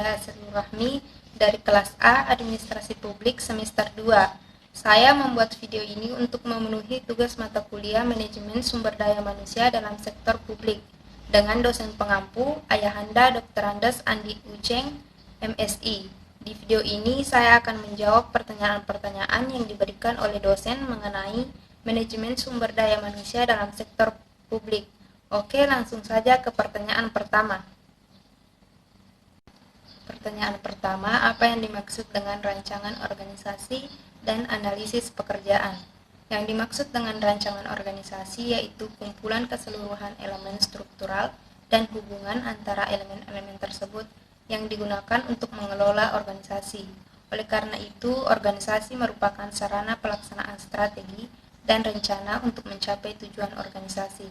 saya Asrul Rahmi dari kelas A Administrasi Publik semester 2. Saya membuat video ini untuk memenuhi tugas mata kuliah Manajemen Sumber Daya Manusia dalam Sektor Publik dengan dosen pengampu Ayahanda Dr. Andes Andi Uceng, MSI. Di video ini saya akan menjawab pertanyaan-pertanyaan yang diberikan oleh dosen mengenai manajemen sumber daya manusia dalam sektor publik. Oke, langsung saja ke pertanyaan pertama. Pertanyaan pertama, apa yang dimaksud dengan rancangan organisasi dan analisis pekerjaan? Yang dimaksud dengan rancangan organisasi yaitu kumpulan keseluruhan elemen struktural dan hubungan antara elemen-elemen tersebut yang digunakan untuk mengelola organisasi. Oleh karena itu, organisasi merupakan sarana pelaksanaan strategi dan rencana untuk mencapai tujuan organisasi.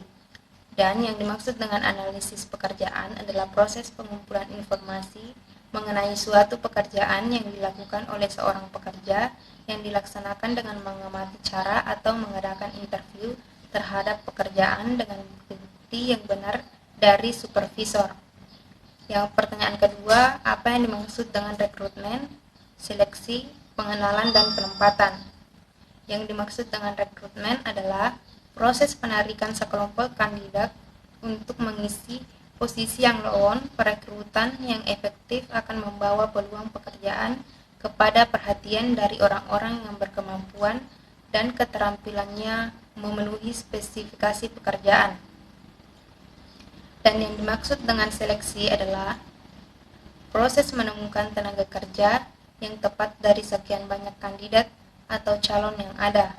Dan yang dimaksud dengan analisis pekerjaan adalah proses pengumpulan informasi mengenai suatu pekerjaan yang dilakukan oleh seorang pekerja yang dilaksanakan dengan mengamati cara atau mengadakan interview terhadap pekerjaan dengan bukti yang benar dari supervisor. Yang pertanyaan kedua, apa yang dimaksud dengan rekrutmen, seleksi, pengenalan, dan penempatan? Yang dimaksud dengan rekrutmen adalah proses penarikan sekelompok kandidat untuk mengisi posisi yang lowong. Perekrutan yang efektif akan membawa peluang pekerjaan kepada perhatian dari orang-orang yang berkemampuan dan keterampilannya memenuhi spesifikasi pekerjaan. Dan yang dimaksud dengan seleksi adalah proses menemukan tenaga kerja yang tepat dari sekian banyak kandidat atau calon yang ada.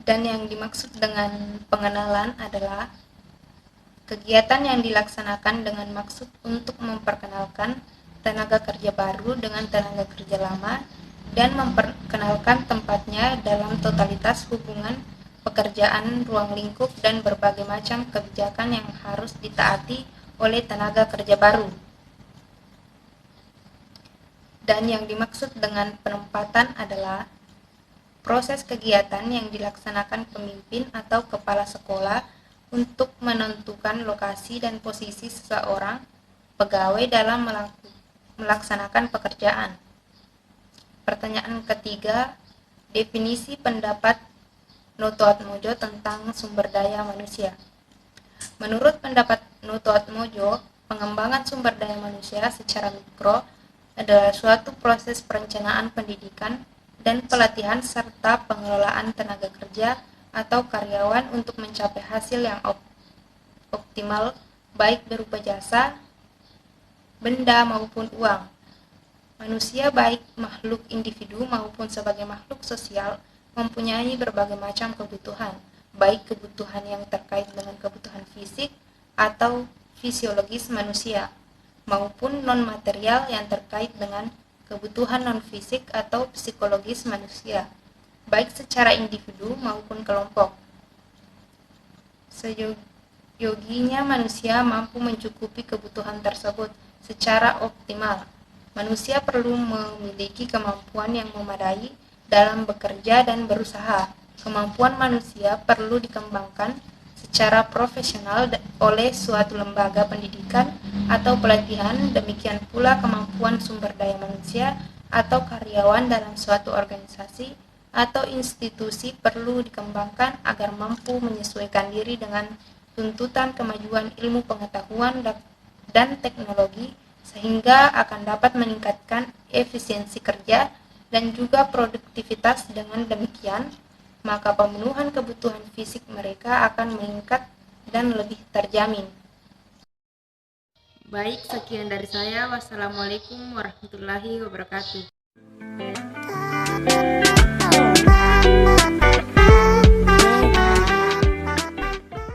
Dan yang dimaksud dengan pengenalan adalah kegiatan yang dilaksanakan dengan maksud untuk memperkenalkan tenaga kerja baru dengan tenaga kerja lama dan memperkenalkan tempatnya dalam totalitas hubungan pekerjaan, ruang lingkup, dan berbagai macam kebijakan yang harus ditaati oleh tenaga kerja baru. Dan yang dimaksud dengan penempatan adalah proses kegiatan yang dilaksanakan pemimpin atau kepala sekolah untuk menentukan lokasi dan posisi seseorang pegawai dalam melaksanakan pekerjaan. Pertanyaan ketiga, definisi pendapat Noto Atmojo tentang sumber daya manusia. Menurut pendapat Noto Atmojo, pengembangan sumber daya manusia secara mikro adalah suatu proses perencanaan pendidikan dan pelatihan serta pengelolaan tenaga kerja atau karyawan untuk mencapai hasil yang optimal baik berupa jasa, benda maupun uang. Manusia baik makhluk individu maupun sebagai makhluk sosial mempunyai berbagai macam kebutuhan, baik kebutuhan yang terkait dengan kebutuhan fisik atau fisiologis manusia, maupun non-material yang terkait dengan kebutuhan non-fisik atau psikologis manusia, baik secara individu maupun kelompok. Seyoginya manusia mampu mencukupi kebutuhan tersebut secara optimal. Manusia perlu memiliki kemampuan yang memadai dalam bekerja dan berusaha. Kemampuan manusia perlu dikembangkan secara profesional oleh suatu lembaga pendidikan atau pelatihan. Demikian pula kemampuan sumber daya manusia atau karyawan dalam suatu organisasi atau institusi perlu dikembangkan agar mampu menyesuaikan diri dengan tuntutan kemajuan ilmu pengetahuan dan teknologi sehingga akan dapat meningkatkan efisiensi kerja dan juga produktivitas. Dengan demikian, maka pemenuhan kebutuhan fisik mereka akan meningkat dan lebih terjamin. Baik, sekian dari saya. Wassalamualaikum warahmatullahi wabarakatuh.